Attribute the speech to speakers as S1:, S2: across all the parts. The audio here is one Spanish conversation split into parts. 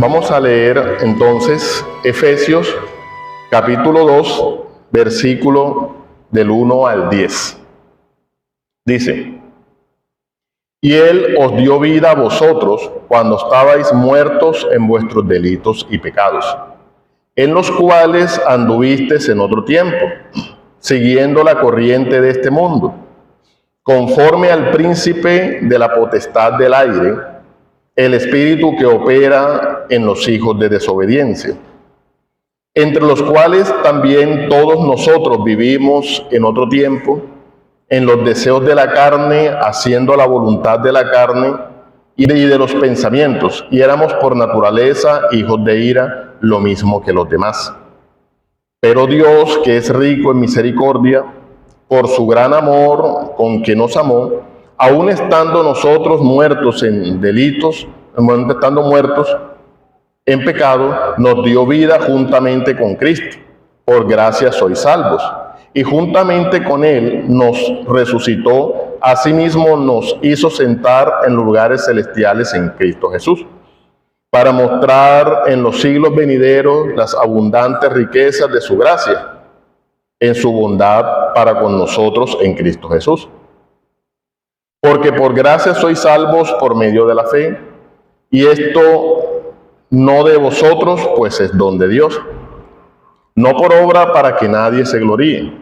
S1: Vamos a leer entonces Efesios capítulo 2, versículo del 1 al 10. Dice: y Él os dio vida a vosotros cuando estabais muertos en vuestros delitos y pecados, en los cuales anduvisteis en otro tiempo, siguiendo la corriente de este mundo, conforme al príncipe de la potestad del aire, el espíritu que opera en los hijos de desobediencia, entre los cuales también todos nosotros vivimos en otro tiempo, en los deseos de la carne, haciendo la voluntad de la carne y de los pensamientos, y éramos por naturaleza hijos de ira, lo mismo que los demás. Pero Dios, que es rico en misericordia, por su gran amor con que nos amó, aun estando nosotros muertos en delitos, estando muertos en pecado, nos dio vida juntamente con Cristo. Por gracia sois salvos. Y juntamente con Él nos resucitó, asimismo nos hizo sentar en lugares celestiales en Cristo Jesús, para mostrar en los siglos venideros las abundantes riquezas de su gracia, en su bondad para con nosotros en Cristo Jesús. Porque por gracia sois salvos por medio de la fe, y esto no de vosotros, pues es don de Dios, no por obra para que nadie se gloríe,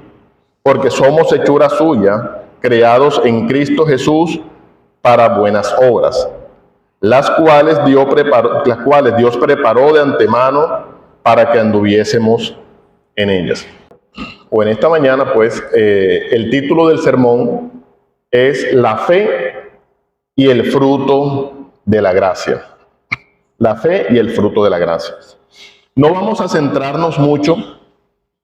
S1: porque somos hechura suya, creados en Cristo Jesús para buenas obras, las cuales Dios preparó de antemano para que anduviésemos en ellas. O en esta mañana, pues, el título del sermón es La fe y el fruto de la gracia. La fe y el fruto de la gracia. No vamos a centrarnos mucho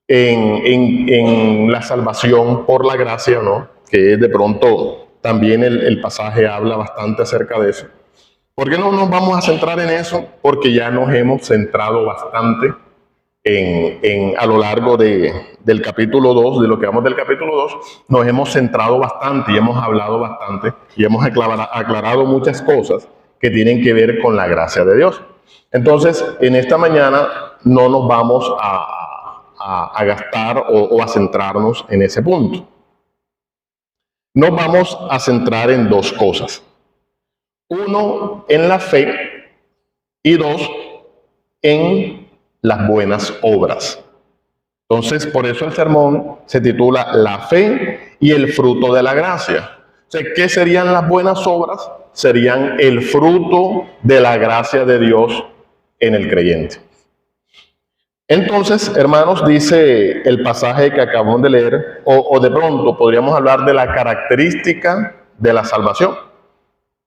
S1: en la salvación por la gracia, ¿no? Que de pronto también el pasaje habla bastante acerca de eso. ¿Por qué no nos vamos a centrar en eso? Porque ya nos hemos centrado bastante a lo largo del capítulo 2, de lo que vamos del capítulo 2, nos hemos centrado bastante y hemos hablado bastante y hemos aclarado muchas cosas que tienen que ver con la gracia de Dios. Entonces, en esta mañana no nos vamos a gastar o a centrarnos en ese punto. Nos vamos a centrar en dos cosas. Uno, en la fe, y dos, en las buenas obras. Entonces, por eso el sermón se titula La fe y el fruto de la gracia. O sea, ¿qué serían las buenas obras? Serían el fruto de la gracia de Dios en el creyente. Entonces, hermanos, dice el pasaje que acabamos de leer, o de pronto podríamos hablar de la característica de la salvación.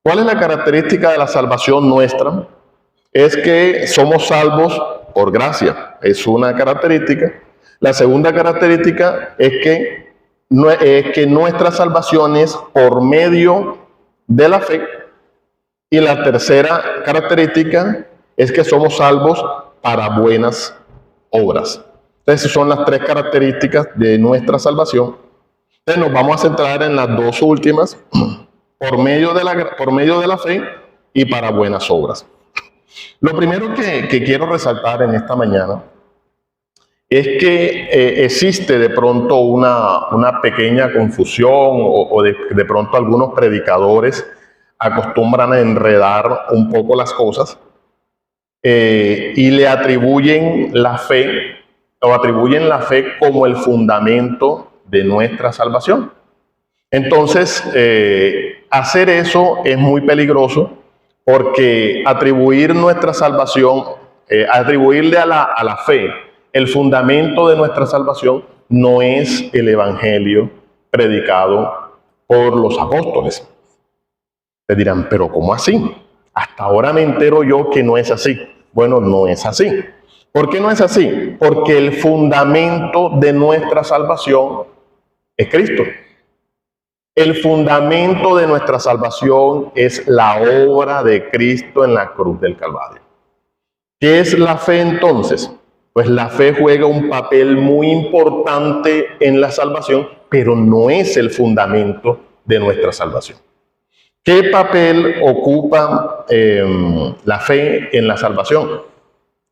S1: ¿Cuál es la característica de la salvación nuestra? Es que somos salvos por gracia. Es una característica. La segunda característica es que nuestra salvación es por medio de la fe. Y la tercera característica es que somos salvos para buenas obras. Entonces, son las tres características de nuestra salvación. Entonces, nos vamos a centrar en las dos últimas, por medio de la fe y para buenas obras. Lo primero que quiero resaltar en esta mañana es que existe de pronto una pequeña confusión o de pronto algunos predicadores acostumbran a enredar un poco las cosas y le atribuyen la fe como el fundamento de nuestra salvación. Entonces, hacer eso es muy peligroso porque atribuir nuestra salvación, atribuirle a la fe el fundamento de nuestra salvación no es el evangelio predicado por los apóstoles. Te dirán, pero ¿cómo así? Hasta ahora me entero yo que no es así. Bueno, no es así. ¿Por qué no es así? Porque el fundamento de nuestra salvación es Cristo. El fundamento de nuestra salvación es la obra de Cristo en la cruz del Calvario. ¿Qué es la fe entonces? Pues la fe juega un papel muy importante en la salvación, pero no es el fundamento de nuestra salvación. ¿Qué papel ocupa la fe en la salvación?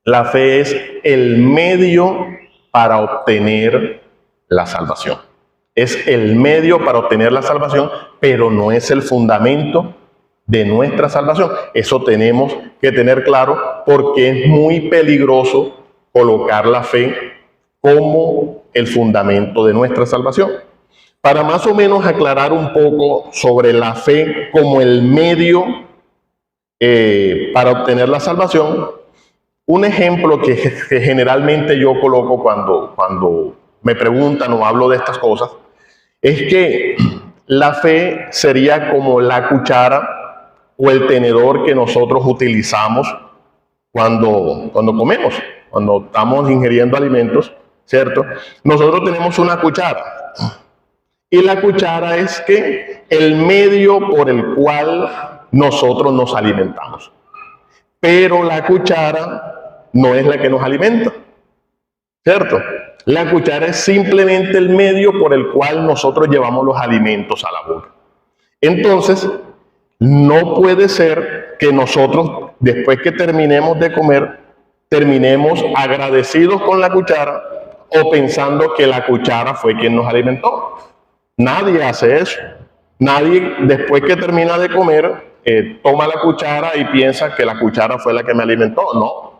S1: La fe es el medio para obtener la salvación. Es el medio para obtener la salvación, pero no es el fundamento de nuestra salvación. Eso tenemos que tener claro, porque es muy peligroso colocar la fe como el fundamento de nuestra salvación. Para más o menos aclarar un poco sobre la fe como el medio para obtener la salvación, un ejemplo que generalmente yo coloco cuando me preguntan o hablo de estas cosas, es que la fe sería como la cuchara o el tenedor que nosotros utilizamos cuando comemos, cuando estamos ingiriendo alimentos, ¿cierto? Nosotros tenemos una cuchara. Y la cuchara es que el medio por el cual nosotros nos alimentamos. Pero la cuchara no es la que nos alimenta, ¿cierto? La cuchara es simplemente el medio por el cual nosotros llevamos los alimentos a la boca. Entonces, no puede ser que nosotros, después que terminemos de comer, terminemos agradecidos con la cuchara o pensando que la cuchara fue quien nos alimentó. Nadie hace eso. Nadie, después que termina de comer, toma la cuchara y piensa que la cuchara fue la que me alimentó. No.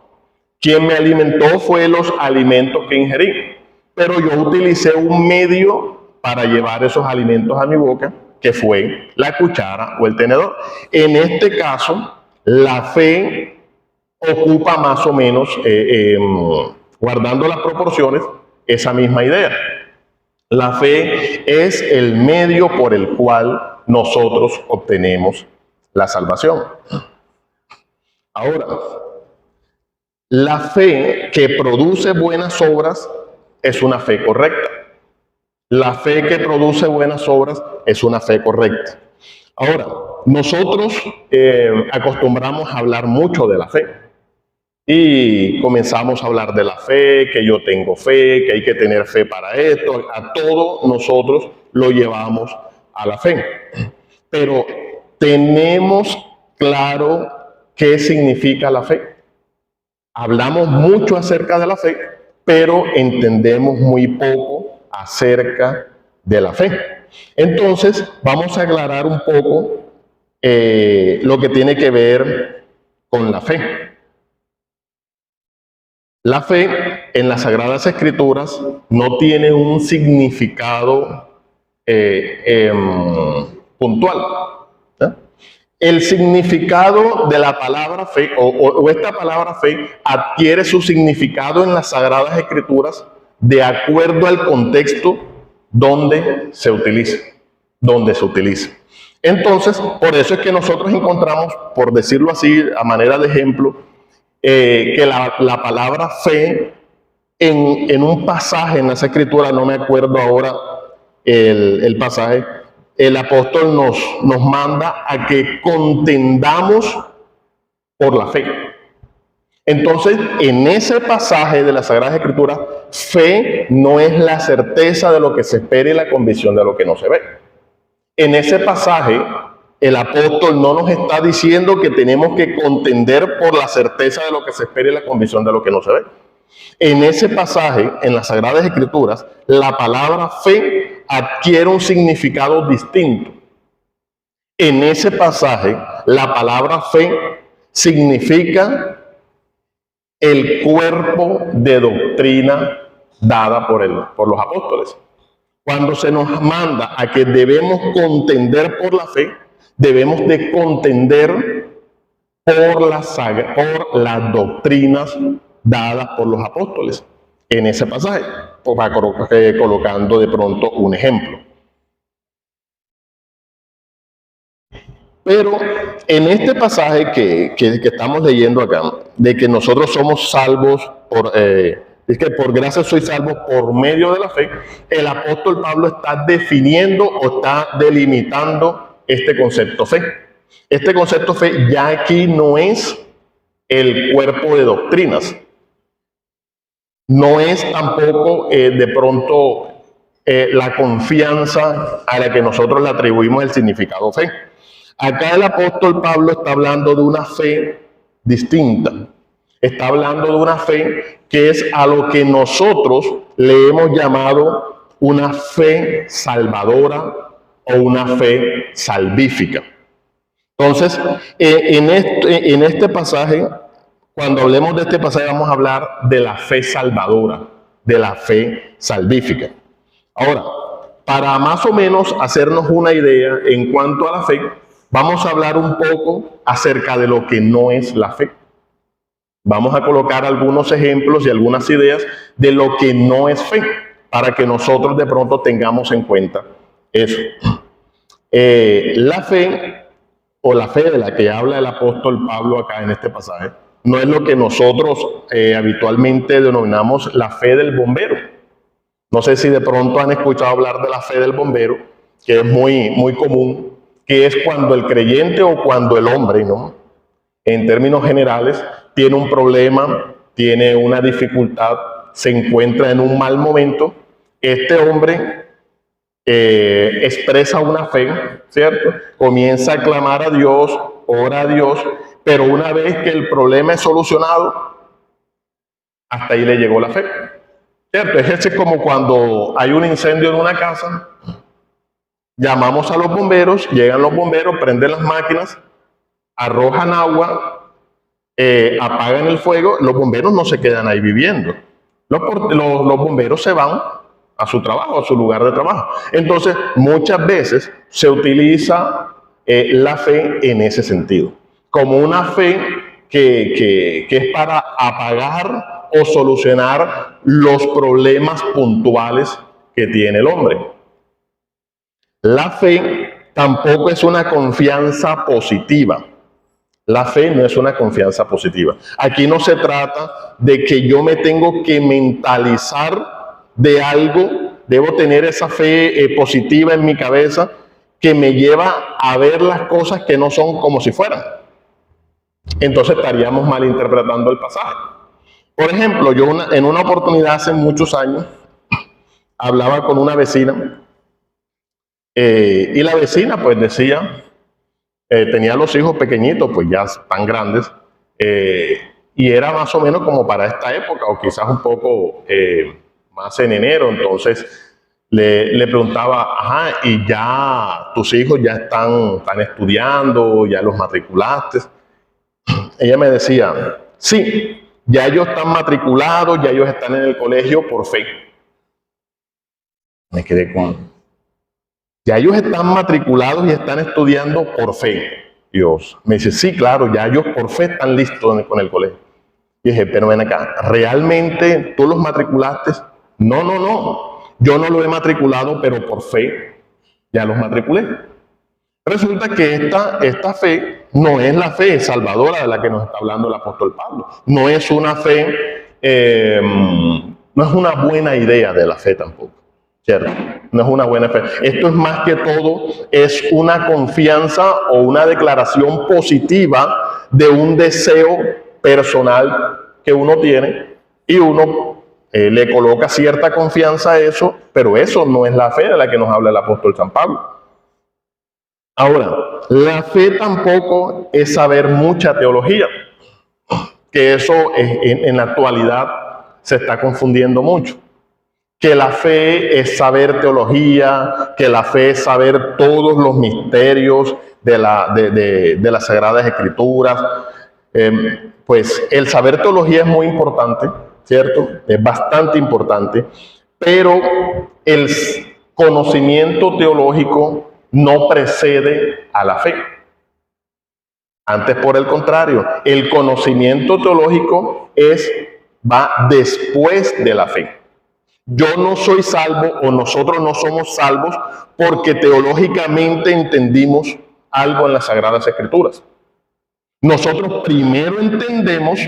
S1: Quien me alimentó fue los alimentos que ingerí. Pero yo utilicé un medio para llevar esos alimentos a mi boca, que fue la cuchara o el tenedor. En este caso, la fe ocupa más o menos, guardando las proporciones, esa misma idea. La fe es el medio por el cual nosotros obtenemos la salvación. Ahora, la fe que produce buenas obras es una fe correcta. La fe que produce buenas obras es una fe correcta. Ahora, nosotros acostumbramos a hablar mucho de la fe. Y comenzamos a hablar de la fe, que yo tengo fe, que hay que tener fe para esto. A todo nosotros lo llevamos a la fe. Pero tenemos claro qué significa la fe. Hablamos mucho acerca de la fe, pero entendemos muy poco acerca de la fe. Entonces, vamos a aclarar un poco lo que tiene que ver con la fe. La fe en las Sagradas Escrituras no tiene un significado puntual. ¿Eh? El significado de la palabra fe, o esta palabra fe, adquiere su significado en las Sagradas Escrituras de acuerdo al contexto donde se utiliza. Entonces, por eso es que nosotros encontramos, por decirlo así, a manera de ejemplo, que la palabra fe en un pasaje en esa escritura, no me acuerdo ahora el pasaje, el apóstol nos manda a que contendamos por la fe. Entonces, en ese pasaje de la Sagrada Escritura, fe no es la certeza de lo que se espera y la convicción de lo que no se ve. En ese pasaje, el apóstol no nos está diciendo que tenemos que contender por la certeza de lo que se espera y la convicción de lo que no se ve. En ese pasaje, en las Sagradas Escrituras, la palabra fe adquiere un significado distinto. En ese pasaje, la palabra fe significa el cuerpo de doctrina dada por los apóstoles. Cuando se nos manda a que debemos contender por la fe, debemos de contender por las doctrinas dadas por los apóstoles en ese pasaje, colocando de pronto un ejemplo. Pero en este pasaje que estamos leyendo acá, de que nosotros somos salvos es que por gracia soy salvo por medio de la fe, el apóstol Pablo está definiendo o está delimitando este concepto fe. Este concepto fe ya aquí no es el cuerpo de doctrinas. No es tampoco de pronto la confianza a la que nosotros le atribuimos el significado fe. Acá el apóstol Pablo está hablando de una fe distinta. Está hablando de una fe que es a lo que nosotros le hemos llamado una fe salvadora o una fe salvífica. Entonces, en este pasaje, cuando hablemos de este pasaje, vamos a hablar de la fe salvadora, de la fe salvífica. Ahora, para más o menos hacernos una idea en cuanto a la fe, vamos a hablar un poco acerca de lo que no es la fe. Vamos a colocar algunos ejemplos y algunas ideas de lo que no es fe, para que nosotros de pronto tengamos en cuenta eso. La fe, o la fe de la que habla el apóstol Pablo acá en este pasaje, no es lo que nosotros habitualmente denominamos la fe del bombero. No sé si de pronto han escuchado hablar de la fe del bombero, que es muy común, que es cuando el creyente o cuando el hombre, ¿no?, en términos generales, tiene un problema, tiene una dificultad, se encuentra en un mal momento. Este hombre expresa una fe, ¿cierto? Comienza a clamar a Dios, ora a Dios, pero una vez que el problema es solucionado, hasta ahí le llegó la fe, ¿cierto? Es como cuando hay un incendio en una casa, llamamos a los bomberos, llegan los bomberos, prenden las máquinas, arrojan agua, apagan el fuego. Los bomberos no se quedan ahí viviendo. Los bomberos se van a su trabajo, a su lugar de trabajo. Entonces, muchas veces se utiliza la fe en ese sentido, como una fe que es para apagar o solucionar los problemas puntuales que tiene el hombre. La fe tampoco es una confianza positiva. La fe no es una confianza positiva. Aquí no se trata de que yo me tengo que mentalizar de algo, debo tener esa fe positiva en mi cabeza que me lleva a ver las cosas que no son como si fueran. Entonces estaríamos malinterpretando el pasaje. Por ejemplo, yo en una oportunidad hace muchos años hablaba con una vecina y la vecina pues decía, tenía los hijos pequeñitos, pues ya tan grandes, y era más o menos como para esta época, o quizás un poco más en enero. Entonces le preguntaba, ajá, y ya tus hijos ya están estudiando, ya los matriculaste. Ella me decía, sí, ya ellos están matriculados, ya ellos están en el colegio por fe. Me quedé con... Ya ellos están matriculados y están estudiando por fe. Dios me dice, sí, claro, ya ellos por fe están listos con el colegio. Y dije, pero ven acá, ¿realmente tú los matriculaste? No, yo no lo he matriculado, pero por fe ya los matriculé. Resulta que esta fe no es la fe salvadora de la que nos está hablando el apóstol Pablo. No es una fe, no es una buena idea de la fe tampoco, ¿cierto? No es una buena fe. Esto es más que todo, es una confianza o una declaración positiva de un deseo personal que uno tiene y uno le coloca cierta confianza a eso, pero eso no es la fe de la que nos habla el apóstol San Pablo. Ahora, la fe tampoco es saber mucha teología, que eso en la actualidad se está confundiendo mucho. Que la fe es saber teología, que la fe es saber todos los misterios de las Sagradas Escrituras. Pues el saber teología es muy importante, ¿cierto? Es bastante importante, pero el conocimiento teológico no precede a la fe. Antes, por el contrario, el conocimiento teológico va después de la fe. Yo no soy salvo o nosotros no somos salvos porque teológicamente entendimos algo en las Sagradas Escrituras. Nosotros primero entendemos,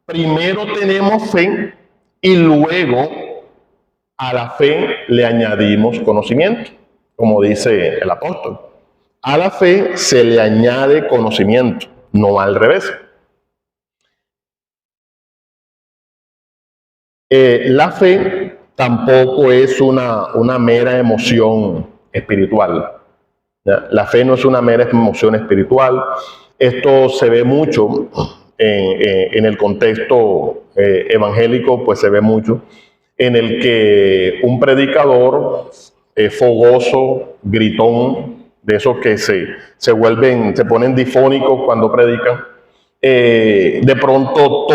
S1: primero tenemos fe y luego a la fe le añadimos conocimiento, como dice el apóstol. A la fe se le añade conocimiento, no al revés. La fe tampoco es una mera emoción espiritual. ¿Ya? La fe no es una mera emoción espiritual. Esto se ve mucho en el contexto evangélico, pues se ve mucho en el que un predicador fogoso, gritón, de esos que se ponen difónicos cuando predican, de pronto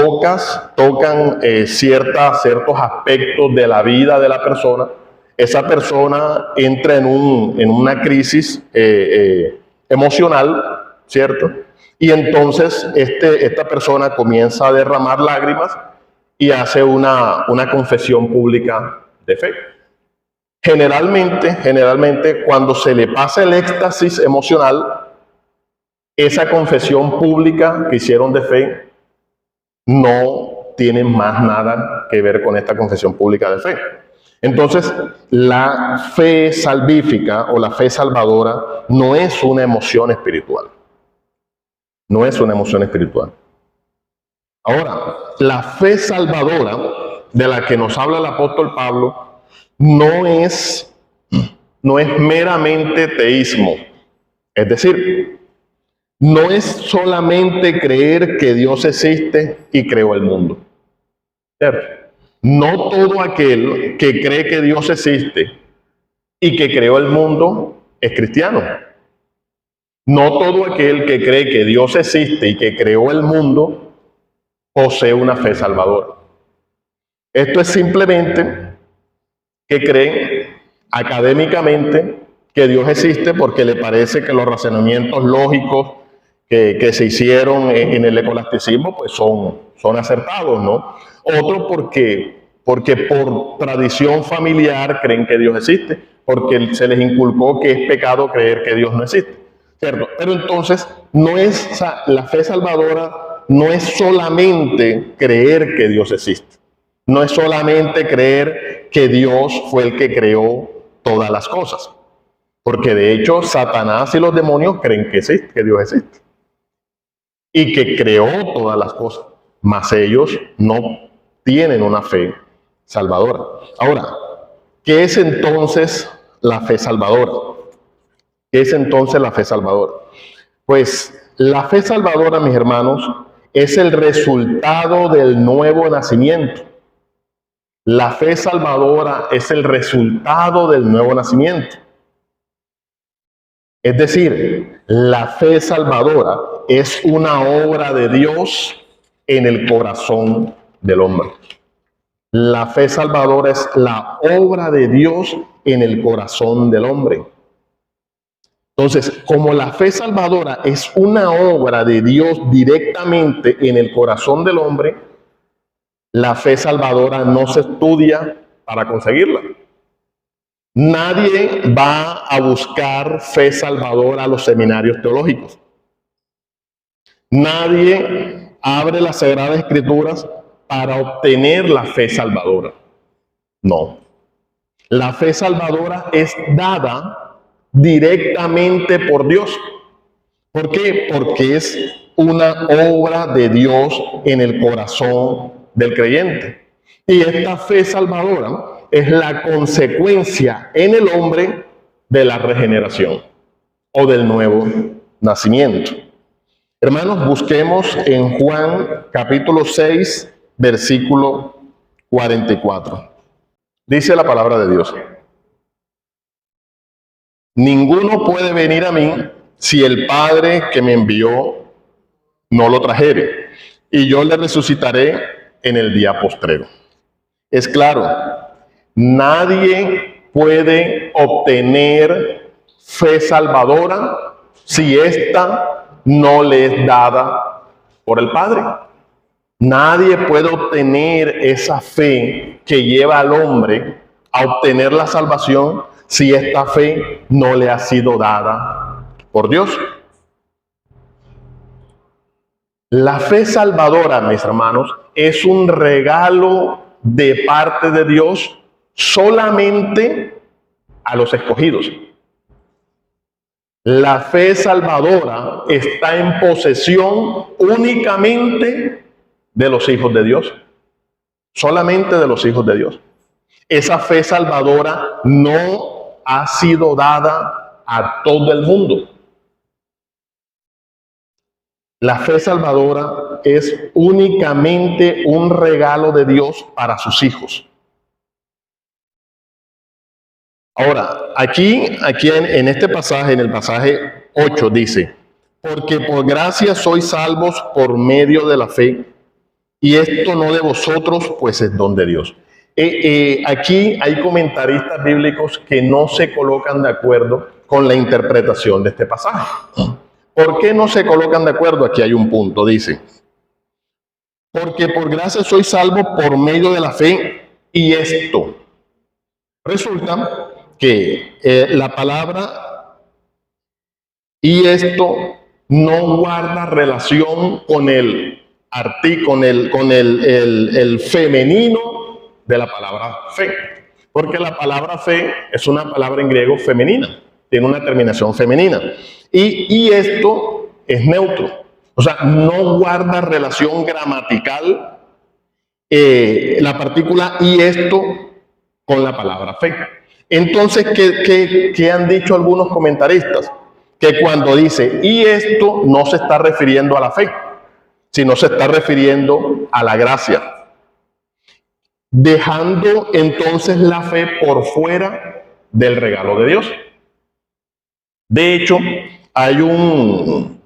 S1: tocan ciertos aspectos de la vida de la persona. Esa persona entra en una crisis emocional, ¿cierto? Y entonces esta persona comienza a derramar lágrimas y hace una confesión pública de fe. Generalmente, cuando se le pasa el éxtasis emocional, esa confesión pública que hicieron de fe no tiene más nada que ver con esta confesión pública de fe. Entonces, la fe salvífica o la fe salvadora no es una emoción espiritual. No es una emoción espiritual. Ahora, la fe salvadora de la que nos habla el apóstol Pablo no es meramente teísmo. Es decir, no es solamente creer que Dios existe y creó el mundo. ¿Cierto? No todo aquel que cree que Dios existe y que creó el mundo es cristiano. No todo aquel que cree que Dios existe y que creó el mundo posee una fe salvadora. Esto es simplemente que creen académicamente que Dios existe porque le parece que los razonamientos lógicos que se hicieron en el escolasticismo pues son acertados, ¿no? Otros porque por tradición familiar creen que Dios existe, porque se les inculcó que es pecado creer que Dios no existe, ¿cierto? Pero entonces la fe salvadora no es solamente creer que Dios existe, no es solamente creer que Dios fue el que creó todas las cosas, porque de hecho Satanás y los demonios creen que Dios existe y que creó todas las cosas, mas ellos no tienen una fe salvadora. Ahora, ¿qué es entonces la fe salvadora? ¿Qué es entonces la fe salvadora? Pues la fe salvadora, mis hermanos, es el resultado del nuevo nacimiento. La fe salvadora es el resultado del nuevo nacimiento. Es decir, la fe salvadora es una obra de Dios en el corazón del hombre. La fe salvadora es la obra de Dios en el corazón del hombre. Entonces, como la fe salvadora es una obra de Dios directamente en el corazón del hombre, la fe salvadora no se estudia para conseguirla. Nadie va a buscar fe salvadora a los seminarios teológicos. Nadie abre las Sagradas Escrituras para obtener la fe salvadora. No. La fe salvadora es dada directamente por Dios. ¿Por qué? Porque es una obra de Dios en el corazón del creyente. Y esta fe salvadora es la consecuencia en el hombre de la regeneración o del nuevo nacimiento. Hermanos, busquemos en Juan capítulo 6, versículo 44. Dice la palabra de Dios: ninguno puede venir a mí si el Padre que me envió no lo trajere, y yo le resucitaré en el día postrero. Es claro, nadie puede obtener fe salvadora si ésta no le es dada por el Padre. Nadie puede obtener esa fe que lleva al hombre a obtener la salvación si esta fe no le ha sido dada por Dios. La fe salvadora, mis hermanos, es un regalo de parte de Dios solamente a los escogidos. La fe salvadora está en posesión únicamente de los hijos de Dios. Solamente de los hijos de Dios. Esa fe salvadora no ha sido dada a todo el mundo. La fe salvadora es únicamente un regalo de Dios para sus hijos. Ahora, aquí en este pasaje, en el pasaje 8, dice, porque por gracia sois salvos por medio de la fe, y esto no de vosotros, pues es don de Dios. Aquí hay comentaristas bíblicos que no se colocan de acuerdo con la interpretación de este pasaje. ¿Por qué no se colocan de acuerdo? Aquí hay un punto, dice, porque por gracia sois salvos por medio de la fe, y esto. Resulta que la palabra y esto no guarda relación con el femenino de la palabra fe, porque la palabra fe es una palabra en griego femenina, tiene una terminación femenina, y esto es neutro, o sea, no guarda relación gramatical la partícula y esto con la palabra fe. Entonces, ¿qué han dicho algunos comentaristas? Que cuando dice y esto no se está refiriendo a la fe, sino se está refiriendo a la gracia, dejando entonces la fe por fuera del regalo de Dios. De hecho, hay un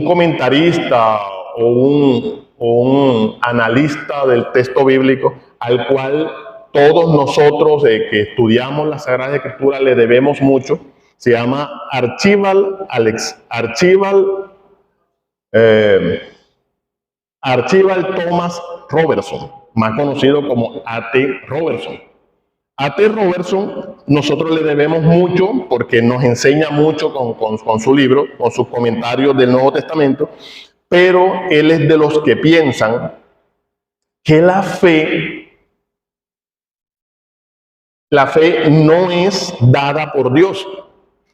S1: comentarista o un analista del texto bíblico al cual todos nosotros que estudiamos la Sagrada Escritura le debemos mucho. Se llama Archibald Thomas Robertson, más conocido como A.T. Robertson. A.T. Robertson, nosotros le debemos mucho porque nos enseña mucho con su libro, con sus comentarios del Nuevo Testamento, pero él es de los que piensan que la fe no es dada por Dios,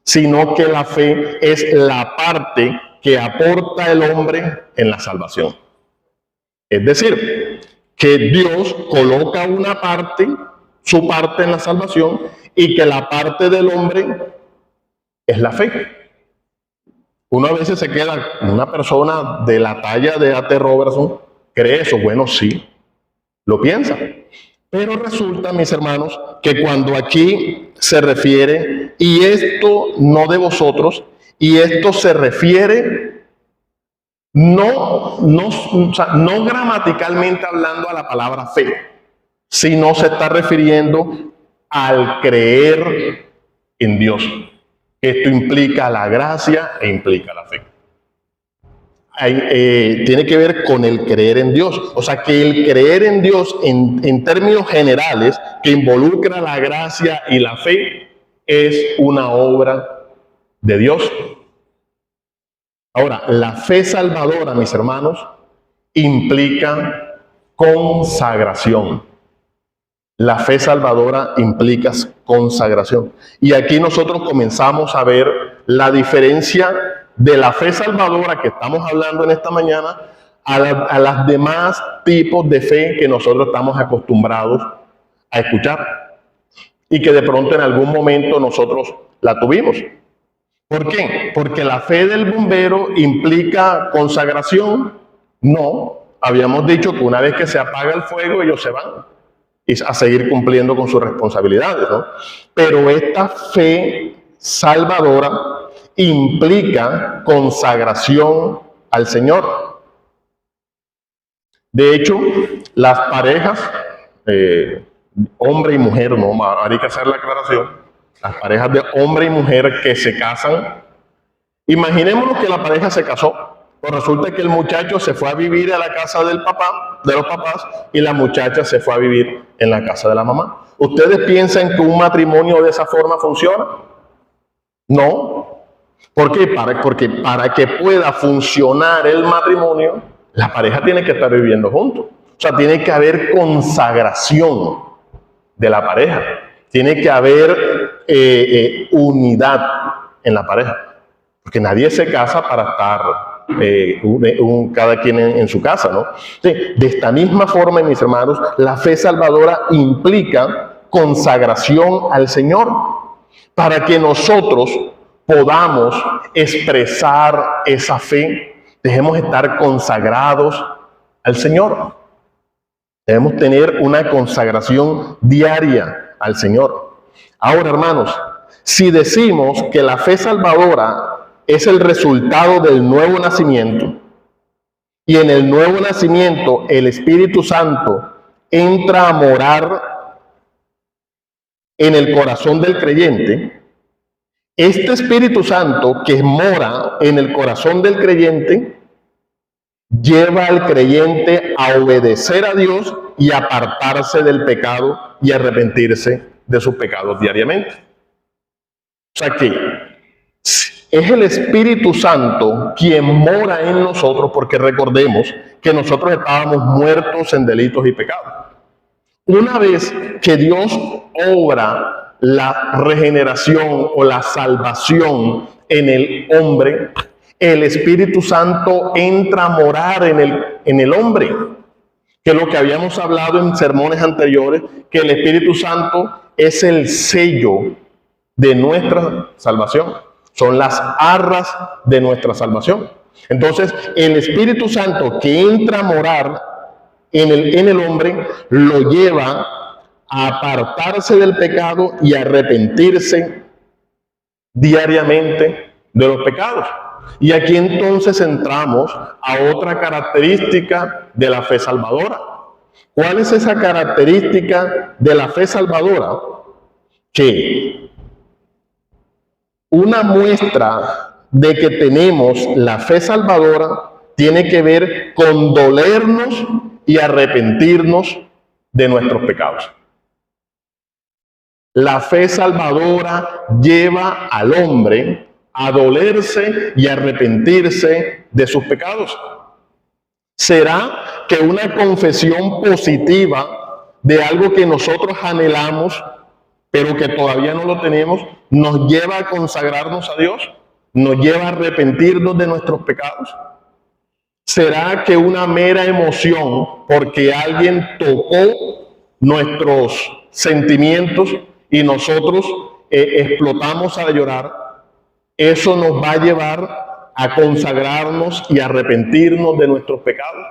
S1: sino que la fe es la parte que aporta el hombre en la salvación. Es decir, que Dios coloca una parte, su parte en la salvación, y que la parte del hombre es la fe. Uno a veces se queda, una persona de la talla de A.T. Robertson, ¿cree eso? Bueno, sí, lo piensa. Pero resulta, mis hermanos, que cuando aquí se refiere, y esto no de vosotros, y esto se refiere no gramaticalmente hablando a la palabra fe, sino se está refiriendo al creer en Dios. Esto implica la gracia e implica la fe. Tiene que ver con el creer en Dios. O sea, que el creer en Dios en términos generales, que involucra la gracia y la fe, es una obra de Dios. Ahora, la fe salvadora, mis hermanos, implica consagración. La fe salvadora implica consagración. Y aquí nosotros comenzamos a ver la diferencia de la fe salvadora que estamos hablando en esta mañana a las demás tipos de fe que nosotros estamos acostumbrados a escuchar y que de pronto en algún momento nosotros la tuvimos. ¿Por qué? Porque la fe del bombero implica consagración. No, habíamos dicho que una vez que se apaga el fuego ellos se van y a seguir cumpliendo con sus responsabilidades, ¿no? Pero esta fe salvadora implica consagración al Señor. De hecho, las parejas, hombre y mujer, no, hay que hacer la aclaración, las parejas de hombre y mujer que se casan, imaginémonos que la pareja se casó, pues resulta que el muchacho se fue a vivir a la casa de los papás, y la muchacha se fue a vivir en la casa de la mamá. ¿Ustedes piensan que un matrimonio de esa forma funciona? No. ¿Por qué? Porque para que pueda funcionar el matrimonio, la pareja tiene que estar viviendo juntos. O sea, tiene que haber consagración de la pareja. Tiene que haber unidad en la pareja. Porque nadie se casa para estar cada quien en su casa, ¿no? Sí, de esta misma forma, mis hermanos, la fe salvadora implica consagración al Señor. para que nosotros podamos expresar esa fe. Debemos estar consagrados al Señor. Debemos tener una consagración diaria al Señor. Ahora, hermanos, si decimos que la fe salvadora es el resultado del nuevo nacimiento, y en el nuevo nacimiento el Espíritu Santo entra a morar en el corazón del creyente, este Espíritu Santo que mora en el corazón del creyente lleva al creyente a obedecer a Dios y apartarse del pecado y arrepentirse de sus pecados diariamente. O sea que es el Espíritu Santo quien mora en nosotros, porque recordemos que nosotros estábamos muertos en delitos y pecados. Una vez que Dios obra la regeneración o la salvación en el hombre, el Espíritu Santo entra a morar en el hombre, que es lo que habíamos hablado en sermones anteriores, que el Espíritu Santo es el sello de nuestra salvación, son las arras de nuestra salvación. Entonces, el Espíritu Santo que entra a morar en el hombre lo lleva a apartarse del pecado y a arrepentirse diariamente de los pecados. Y aquí entonces entramos a otra característica de la fe salvadora. ¿Cuál es esa característica de la fe salvadora? Que una muestra de que tenemos la fe salvadora tiene que ver con dolernos y arrepentirnos de nuestros pecados. La fe salvadora lleva al hombre a dolerse y arrepentirse de sus pecados. ¿Será que una confesión positiva de algo que nosotros anhelamos, pero que todavía no lo tenemos, nos lleva a consagrarnos a Dios? ¿Nos lleva a arrepentirnos de nuestros pecados? ¿Será que una mera emoción porque alguien tocó nuestros sentimientos y nosotros explotamos a llorar, eso nos va a llevar a consagrarnos y arrepentirnos de nuestros pecados?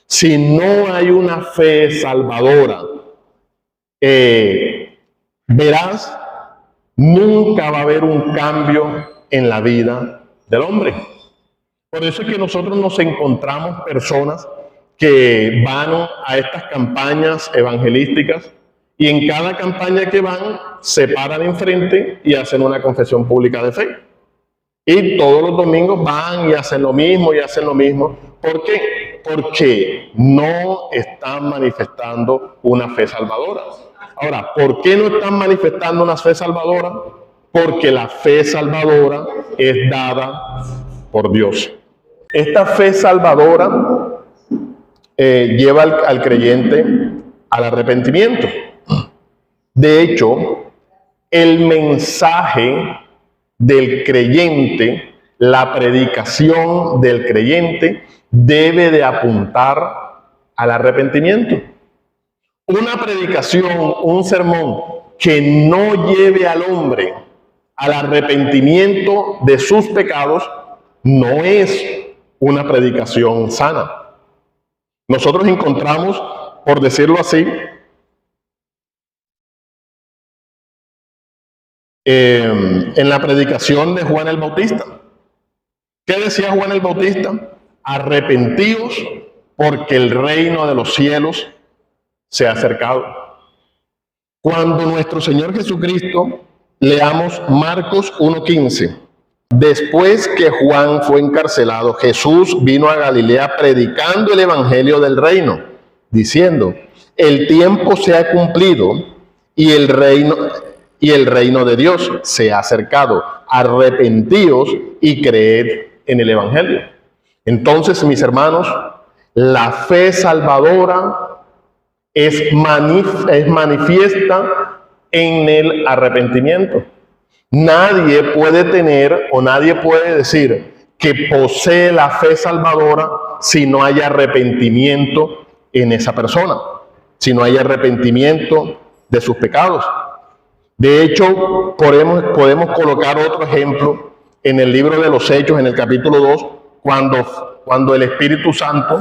S1: Si no hay una fe salvadora, verás, nunca va a haber un cambio en la vida del hombre. Por eso es que nosotros nos encontramos personas que van a estas campañas evangelísticas y en cada campaña que van se paran enfrente y hacen una confesión pública de fe. Y todos los domingos van y hacen lo mismo y hacen lo mismo. ¿Por qué? Porque no están manifestando una fe salvadora. Ahora, ¿por qué no están manifestando una fe salvadora? Porque la fe salvadora es dada por Dios. Esta fe salvadora lleva al creyente al arrepentimiento. De hecho, el mensaje del creyente, la predicación del creyente, debe de apuntar al arrepentimiento. Una predicación, un sermón que no lleve al hombre al arrepentimiento de sus pecados, no es una predicación sana. Nosotros encontramos, por decirlo así, en la predicación de Juan el Bautista. ¿Qué decía Juan el Bautista? Arrepentíos porque el reino de los cielos se ha acercado. Cuando nuestro Señor Jesucristo, leamos Marcos 1:15, después que Juan fue encarcelado, Jesús vino a Galilea predicando el evangelio del reino, diciendo, el tiempo se ha cumplido y el reino de Dios se ha acercado. Arrepentíos y creed en el evangelio. Entonces, mis hermanos, la fe salvadora es manifiesta en el arrepentimiento. Nadie puede tener o nadie puede decir que posee la fe salvadora si no hay arrepentimiento en esa persona, si no hay arrepentimiento de sus pecados. De hecho, podemos colocar otro ejemplo en el libro de los Hechos, en el capítulo 2, cuando el Espíritu Santo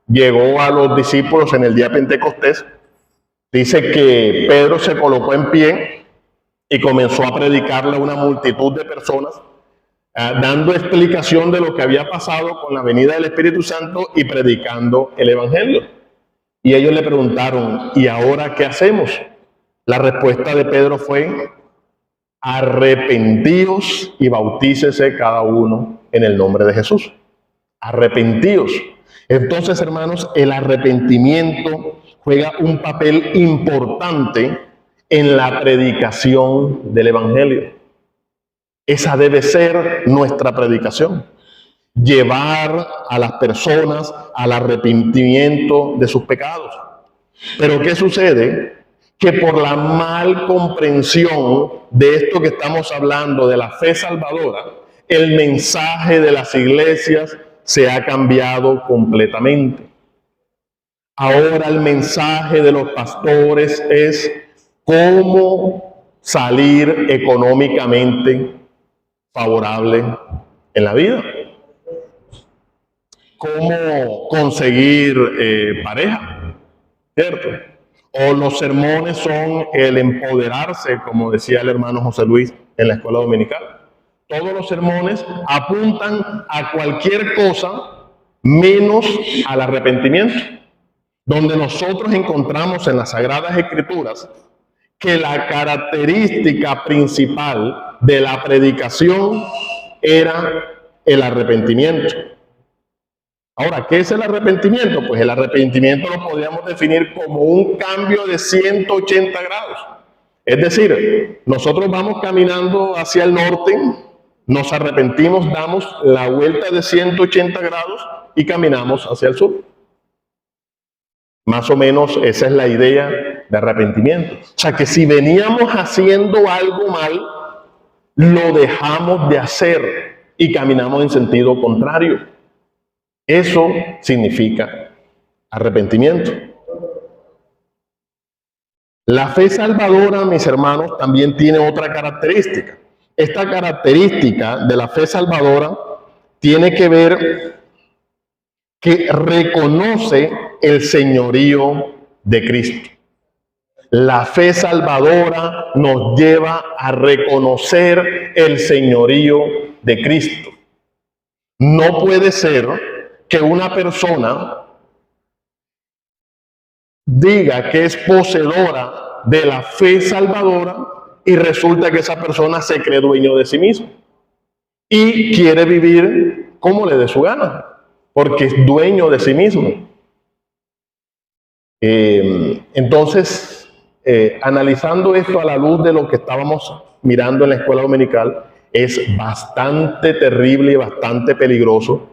S1: llegó a los discípulos en el día Pentecostés. Dice que Pedro se colocó en pie y comenzó a predicarle a una multitud de personas, dando explicación de lo que había pasado con la venida del Espíritu Santo y predicando el Evangelio. Y ellos le preguntaron, ¿y ahora qué hacemos? La respuesta de Pedro fue, arrepentíos y bautícese cada uno en el nombre de Jesús. Arrepentíos. Entonces, hermanos, el arrepentimiento juega un papel importante en la predicación del Evangelio. Esa debe ser nuestra predicación. Llevar a las personas al arrepentimiento de sus pecados. Pero ¿qué sucede? Que por la mal comprensión de esto que estamos hablando, de la fe salvadora, el mensaje de las iglesias se ha cambiado completamente. Ahora el mensaje de los pastores es cómo salir económicamente favorable en la vida. Cómo conseguir pareja, ¿cierto? O los sermones son el empoderarse, como decía el hermano José Luis en la escuela dominical. Todos los sermones apuntan a cualquier cosa menos al arrepentimiento. Donde nosotros encontramos en las Sagradas Escrituras que la característica principal de la predicación era el arrepentimiento. Ahora, ¿qué es el arrepentimiento? Pues el arrepentimiento lo podríamos definir como un cambio de 180 grados. Es decir, nosotros vamos caminando hacia el norte, nos arrepentimos, damos la vuelta de 180 grados y caminamos hacia el sur. Más o menos esa es la idea de arrepentimiento. O sea que si veníamos haciendo algo mal, lo dejamos de hacer y caminamos en sentido contrario. Eso significa arrepentimiento. La fe salvadora, mis hermanos, también tiene otra característica. Esta característica de la fe salvadora tiene que ver que reconoce el señorío de Cristo. La fe salvadora nos lleva a reconocer el señorío de Cristo. No puede ser que una persona diga que es poseedora de la fe salvadora y resulta que esa persona se cree dueño de sí mismo y quiere vivir como le dé su gana, porque es dueño de sí mismo. Entonces, analizando esto a la luz de lo que estábamos mirando en la escuela dominical, es bastante terrible y bastante peligroso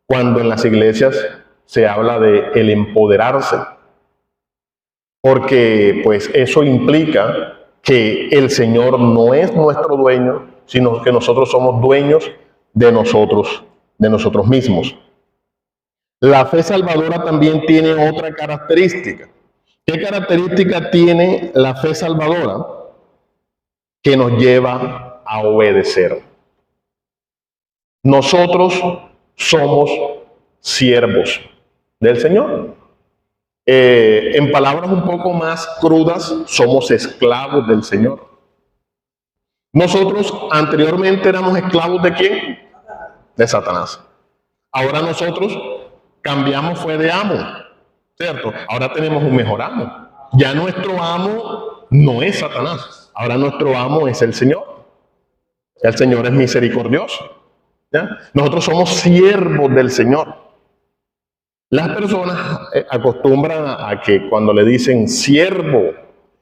S1: cuando en las iglesias se habla de el empoderarse, porque pues eso implica que el Señor no es nuestro dueño, sino que nosotros somos dueños de nosotros mismos. La fe salvadora también tiene otra característica. ¿Qué característica tiene la fe salvadora? Que nos lleva a obedecer. Nosotros somos siervos del Señor. En palabras un poco más crudas, somos esclavos del Señor. Nosotros anteriormente éramos esclavos ¿de quién? De Satanás. Ahora nosotros cambiamos fue de amo, ¿cierto? Ahora tenemos un mejor amo. Ya nuestro amo no es Satanás. Ahora nuestro amo es el Señor. El Señor es misericordioso. ¿Ya? Nosotros somos siervos del Señor. Las personas acostumbran a que cuando le dicen siervo,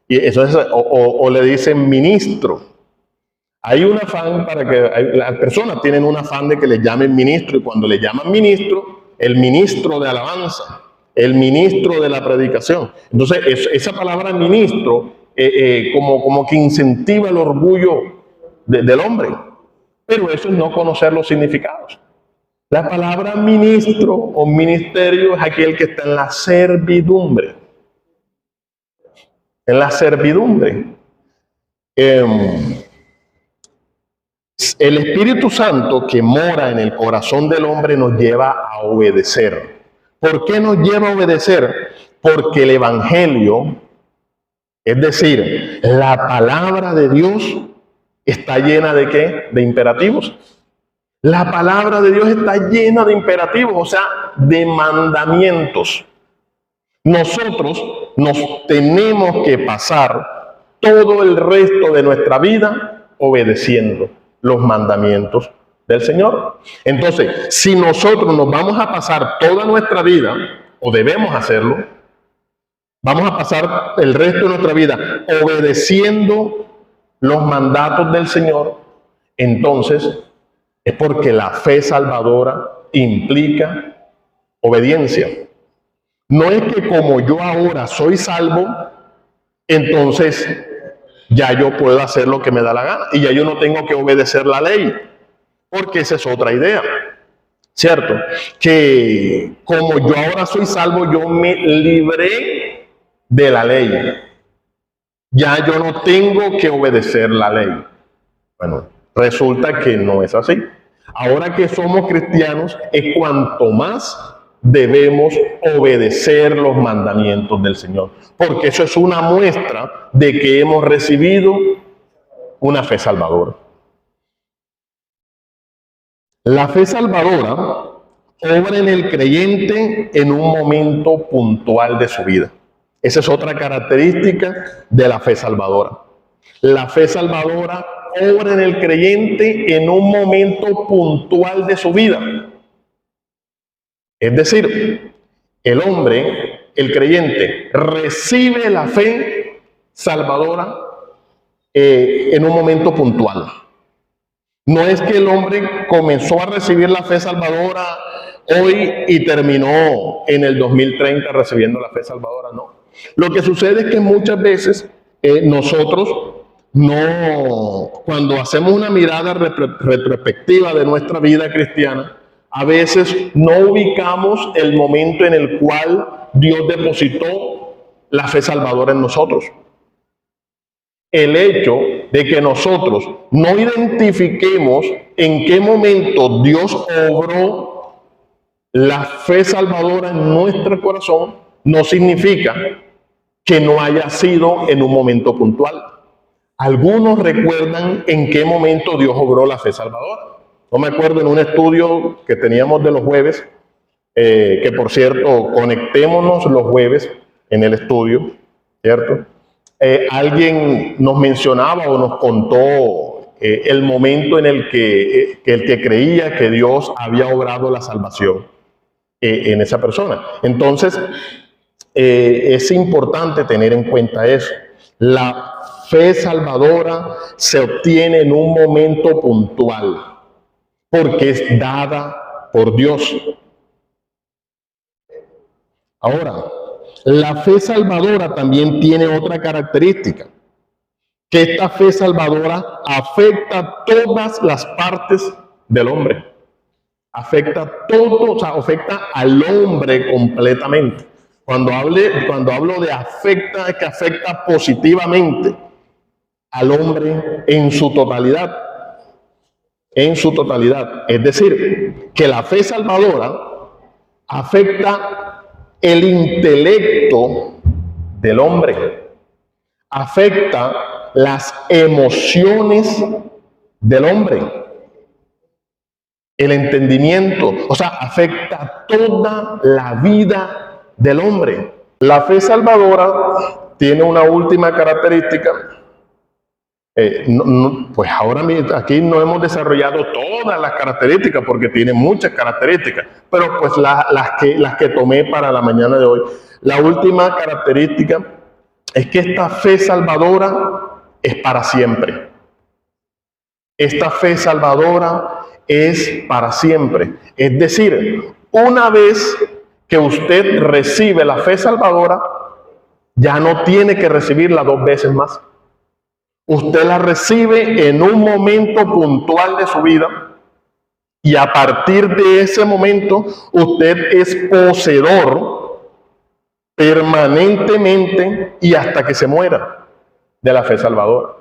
S1: y eso es, o le dicen ministro, hay un afán para que las personas tienen un afán de que le llamen ministro, y cuando le llaman ministro, el ministro de alabanza, el ministro de la predicación. Entonces, esa palabra ministro como que incentiva el orgullo del hombre. Pero eso es no conocer los significados. La palabra ministro o ministerio es aquel que está en la servidumbre. En la servidumbre. El Espíritu Santo que mora en el corazón del hombre nos lleva a obedecer. ¿Por qué nos lleva a obedecer? Porque el Evangelio, es decir, la palabra de Dios, está llena ¿de qué? De imperativos. La palabra de Dios está llena de imperativos, o sea, de mandamientos. Nosotros nos tenemos que pasar todo el resto de nuestra vida obedeciendo los mandamientos del Señor. Entonces, si nosotros nos vamos a pasar toda nuestra vida, o debemos hacerlo, vamos a pasar el resto de nuestra vida obedeciendo los mandatos del Señor, entonces es porque la fe salvadora implica obediencia. No es que como yo ahora soy salvo, entonces ya yo puedo hacer lo que me da la gana y ya yo no tengo que obedecer la ley, porque esa es otra idea, ¿cierto? Que como yo ahora soy salvo, yo me libré de la ley. Ya yo no tengo que obedecer la ley. Bueno, resulta que no es así. Ahora que somos cristianos es cuanto más debemos obedecer los mandamientos del Señor, porque eso es una muestra de que hemos recibido una fe salvadora. La fe salvadora obra en el creyente en un momento puntual de su vida. Esa es otra característica de la fe salvadora. La fe salvadora obra en el creyente en un momento puntual de su vida. Es decir, el hombre, el creyente, recibe la fe salvadora en un momento puntual. No es que el hombre comenzó a recibir la fe salvadora hoy y terminó en el 2030 recibiendo la fe salvadora, no. Lo que sucede es que muchas veces nosotros cuando hacemos una mirada retrospectiva de nuestra vida cristiana, a veces no ubicamos el momento en el cual Dios depositó la fe salvadora en nosotros. El hecho de que nosotros no identifiquemos en qué momento Dios obró la fe salvadora en nuestro corazón no significa que no haya sido en un momento puntual. Algunos recuerdan en qué momento Dios obró la fe salvadora. No me acuerdo, en un estudio que teníamos de los jueves, que por cierto, conectémonos los jueves en el estudio, ¿cierto? Alguien nos mencionaba o nos contó el momento en el que el que creía que Dios había obrado la salvación en esa persona. Entonces, es importante tener en cuenta eso. La fe salvadora se obtiene en un momento puntual, porque es dada por Dios. Ahora, la fe salvadora también tiene otra característica, que esta fe salvadora afecta todas las partes del hombre. Afecta todo, o sea, afecta al hombre completamente. Cuando hablo de afecta, es que afecta positivamente al hombre en su totalidad. En su totalidad. Es decir, que la fe salvadora afecta el intelecto del hombre, afecta las emociones del hombre, el entendimiento, o sea, afecta toda la vida del hombre. La fe salvadora tiene una última característica. Pues ahora aquí no hemos desarrollado todas las características porque tiene muchas características, pero pues las que tomé para la mañana de hoy. La última característica es que esta fe salvadora es para siempre. Esta fe salvadora es para siempre. Es decir, una vez que usted recibe la fe salvadora, ya no tiene que recibirla 2 veces más. Usted la recibe en un momento puntual de su vida y a partir de ese momento usted es poseedor permanentemente y hasta que se muera de la fe salvadora.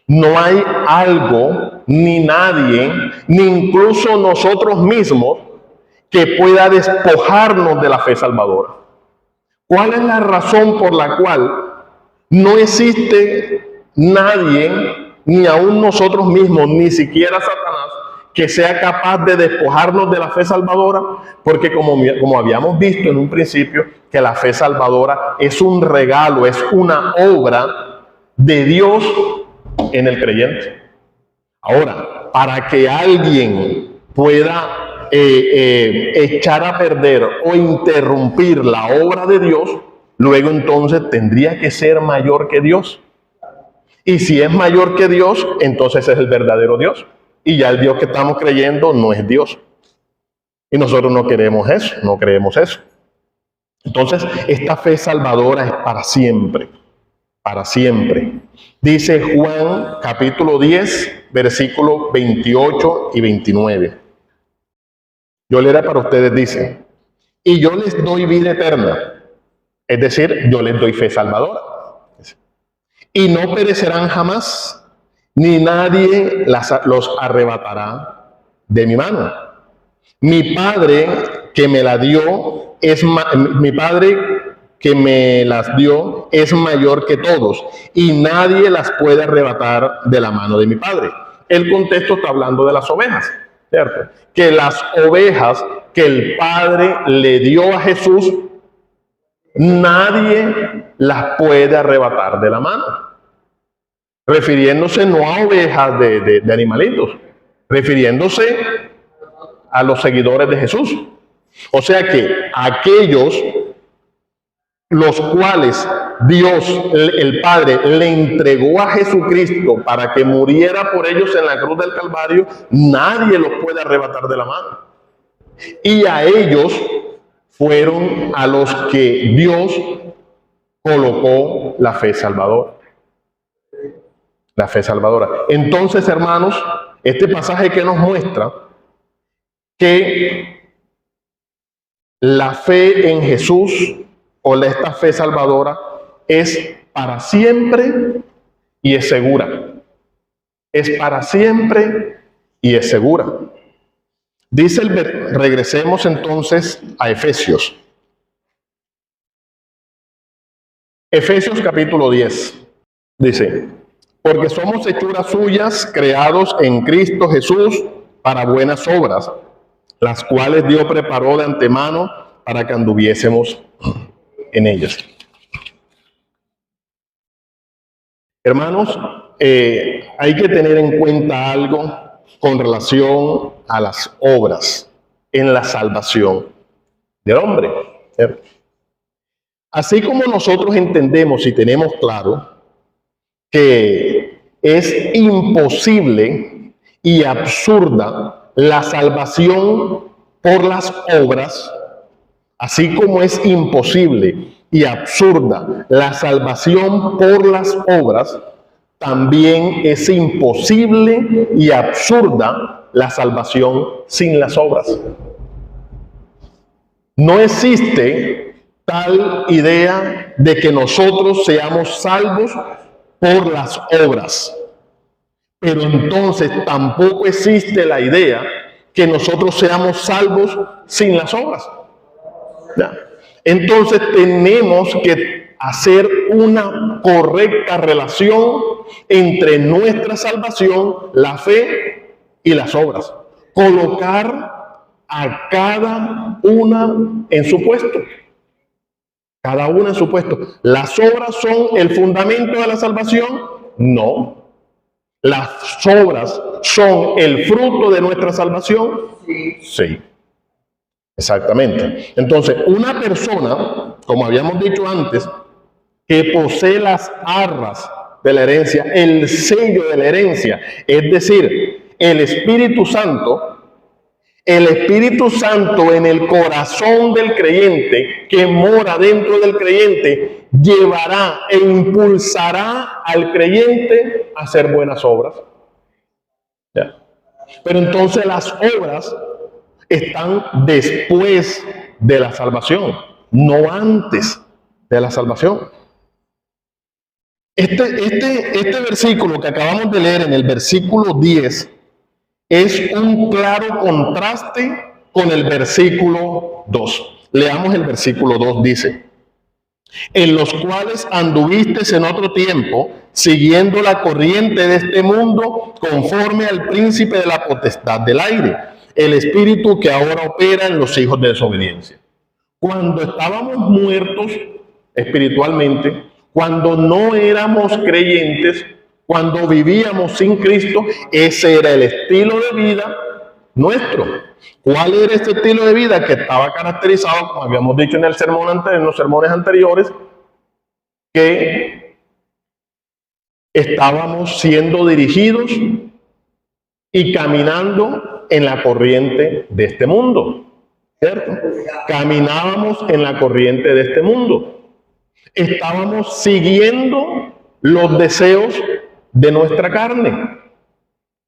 S1: No hay algo, ni nadie, ni incluso nosotros mismos, que pueda despojarnos de la fe salvadora. ¿Cuál es la razón por la cual no existe nadie, ni aún nosotros mismos, ni siquiera Satanás, que sea capaz de despojarnos de la fe salvadora? Porque como habíamos visto en un principio, que la fe salvadora es un regalo, es una obra de Dios en el creyente. Ahora, para que alguien pueda echar a perder o interrumpir la obra de Dios, luego entonces tendría que ser mayor que Dios. Y si es mayor que Dios, entonces es el verdadero Dios. Y ya el Dios que estamos creyendo no es Dios. Y nosotros no queremos eso, no creemos eso. Entonces, esta fe salvadora es para siempre. Para siempre. Dice Juan capítulo 10, versículos 28 y 29. Yo leeré para ustedes, dice: y yo les doy vida eterna. Es decir, yo les doy fe salvadora. Y no perecerán jamás, ni nadie los arrebatará de mi mano. Mi Padre que me la dio mi Padre que me las dio es mayor que todos, y nadie las puede arrebatar de la mano de mi Padre. El contexto está hablando de las ovejas, ¿cierto? Que las ovejas que el Padre le dio a Jesús, nadie las puede arrebatar de la mano. Refiriéndose no a ovejas de animalitos, refiriéndose a los seguidores de Jesús. O sea que aquellos los cuales Dios, el Padre, le entregó a Jesucristo para que muriera por ellos en la cruz del Calvario, nadie los puede arrebatar de la mano. Y a ellos fueron a los que Dios colocó la fe salvadora. La fe salvadora. Entonces, hermanos, este pasaje que nos muestra que la fe en Jesús o esta fe salvadora es para siempre y es segura. Es para siempre y es segura. Dice regresemos entonces a Efesios. Efesios capítulo 10. Dice: porque somos hechuras suyas, creados en Cristo Jesús para buenas obras, las cuales Dios preparó de antemano para que anduviésemos en ellas. Hermanos, hay que tener en cuenta algo con relación a las obras en la salvación del hombre. Así como nosotros entendemos y tenemos claro que es imposible y absurda la salvación por las obras, así como es imposible y absurda la salvación por las obras, también es imposible y absurda la salvación sin las obras. No existe tal idea de que nosotros seamos salvos por las obras. Pero entonces tampoco existe la idea que nosotros seamos salvos sin las obras. ¿Ya? Entonces tenemos que hacer una correcta relación entre nuestra salvación, la fe y las obras. Colocar a cada una en su puesto. Cada una en su puesto. ¿Las obras son el fundamento de la salvación? No. ¿Las obras son el fruto de nuestra salvación? Sí. Exactamente. Entonces, una persona, como habíamos dicho antes, que posee las arras de la herencia, el sello de la herencia, es decir, el Espíritu Santo en el corazón del creyente, que mora dentro del creyente, llevará e impulsará al creyente a hacer buenas obras. ¿Ya? Pero entonces las obras están después de la salvación, no antes de la salvación. Este versículo que acabamos de leer en el versículo 10 es un claro contraste con el versículo 2. Leamos el versículo 2, dice: en los cuales anduvisteis en otro tiempo, siguiendo la corriente de este mundo, conforme al príncipe de la potestad del aire, el espíritu que ahora opera en los hijos de desobediencia. Cuando estábamos muertos espiritualmente, cuando no éramos creyentes, cuando vivíamos sin Cristo, ese era el estilo de vida nuestro. ¿Cuál era este estilo de vida? Que estaba caracterizado, como habíamos dicho en el sermón en los sermones anteriores, que estábamos siendo dirigidos y caminando en la corriente de este mundo, ¿cierto? Caminábamos en la corriente de este mundo. Estábamos siguiendo los deseos de nuestra carne.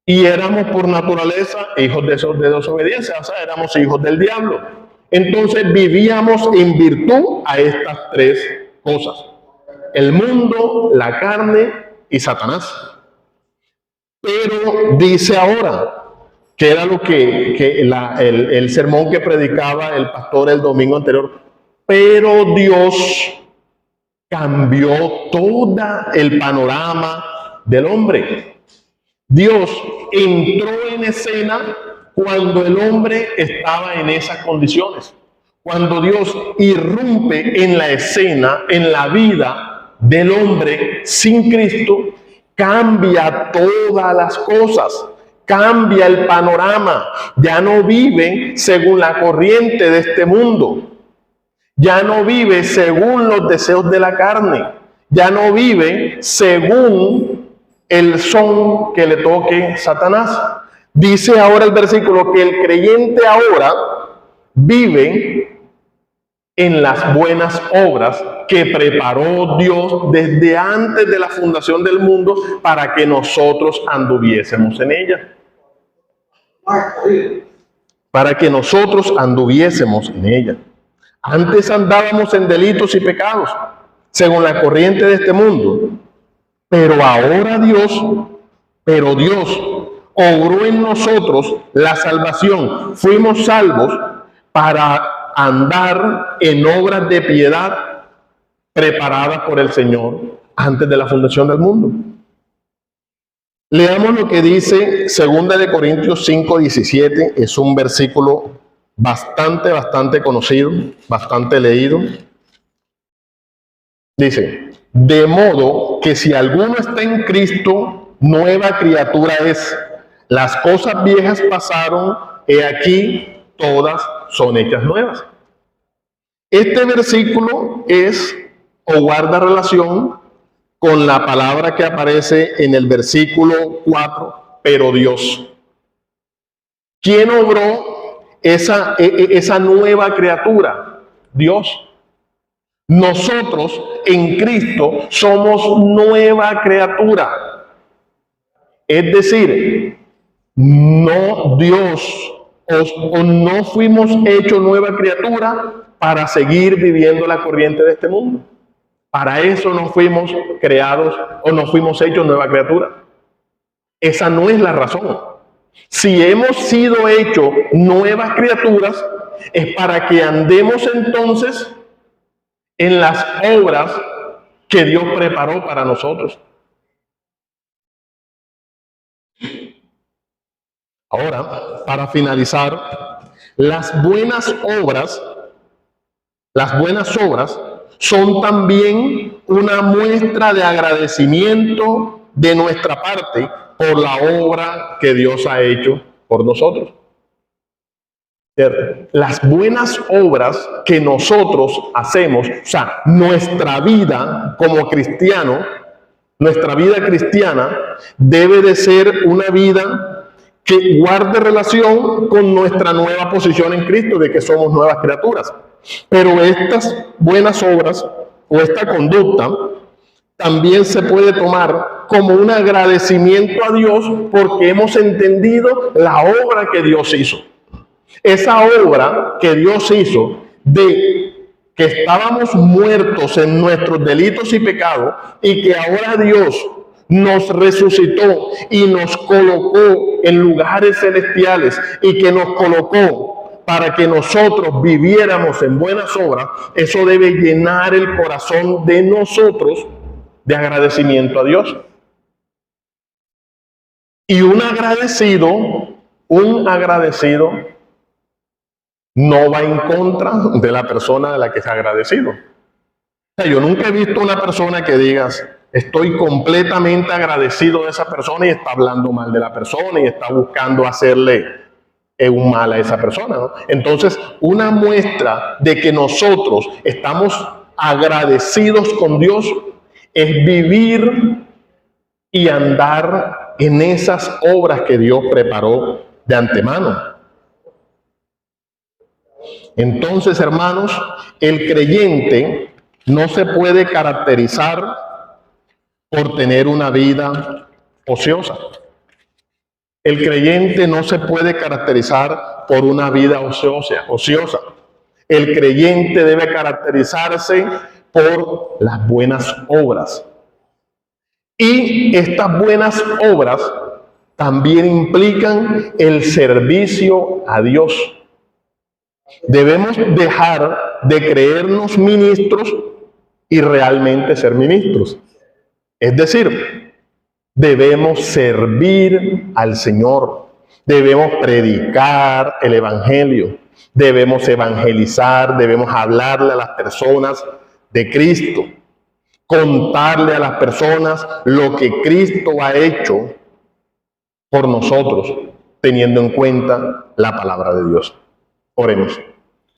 S1: Y éramos por naturaleza hijos de desobediencia, o sea, éramos hijos del diablo. Entonces vivíamos en virtud a estas tres cosas: el mundo, la carne y Satanás. Pero dice ahora, que era lo el sermón que predicaba el pastor el domingo anterior, pero Dios cambió todo el panorama del hombre. Dios entró en escena cuando el hombre estaba en esas condiciones. Cuando Dios irrumpe en la escena, en la vida del hombre sin Cristo, cambia todas las cosas, cambia el panorama. Ya no vive según la corriente de este mundo. Ya no vive según los deseos de la carne. Ya no vive según el son que le toque Satanás. Dice ahora el versículo que el creyente ahora vive en las buenas obras que preparó Dios desde antes de la fundación del mundo para que nosotros anduviésemos en ella. Para que nosotros anduviésemos en ella. Antes andábamos en delitos y pecados, según la corriente de este mundo. Pero ahora Dios obró en nosotros la salvación. Fuimos salvos para andar en obras de piedad preparadas por el Señor antes de la fundación del mundo. Leamos lo que dice 2 Corintios 5:17. Es un versículo bastante conocido, bastante leído. Dice: de modo que si alguno está en Cristo, nueva criatura es. Las cosas viejas pasaron, he aquí, todas son hechas nuevas. Este versículo es o guarda relación con la palabra que aparece en el versículo 4, pero Dios. ¿Quién obró esa nueva criatura? Dios. Nosotros en Cristo somos nueva criatura. Es decir, no Dios o no fuimos hechos nueva criatura para seguir viviendo la corriente de este mundo. Para eso no fuimos creados o no fuimos hechos nueva criatura. Esa no es la razón. Si hemos sido hechos nuevas criaturas, es para que andemos entonces en las obras que Dios preparó para nosotros. Ahora, para finalizar, las buenas obras son también una muestra de agradecimiento de nuestra parte por la obra que Dios ha hecho por nosotros. Las buenas obras que nosotros hacemos, o sea, nuestra vida como cristiano, nuestra vida cristiana debe de ser una vida que guarde relación con nuestra nueva posición en Cristo, de que somos nuevas criaturas. Pero estas buenas obras o esta conducta también se puede tomar como un agradecimiento a Dios porque hemos entendido la obra que Dios hizo. Esa obra que Dios hizo de que estábamos muertos en nuestros delitos y pecados y que ahora Dios nos resucitó y nos colocó en lugares celestiales y que nos colocó para que nosotros viviéramos en buenas obras, eso debe llenar el corazón de nosotros de agradecimiento a Dios. Y un agradecido no va en contra de la persona de la que es agradecido. O sea, yo nunca he visto una persona que digas, estoy completamente agradecido de esa persona y está hablando mal de la persona y está buscando hacerle un mal a esa persona, ¿no? Entonces, una muestra de que nosotros estamos agradecidos con Dios es vivir y andar en esas obras que Dios preparó de antemano. Entonces, hermanos, el creyente no se puede caracterizar por tener una vida ociosa. El creyente no se puede caracterizar por una vida ociosa. El creyente debe caracterizarse por las buenas obras. Y estas buenas obras también implican el servicio a Dios. Debemos dejar de creernos ministros y realmente ser ministros. Es decir, debemos servir al Señor. Debemos predicar el Evangelio. Debemos evangelizar. Debemos hablarle a las personas de Cristo. Contarle a las personas lo que Cristo ha hecho por nosotros, teniendo en cuenta la palabra de Dios. Oremos.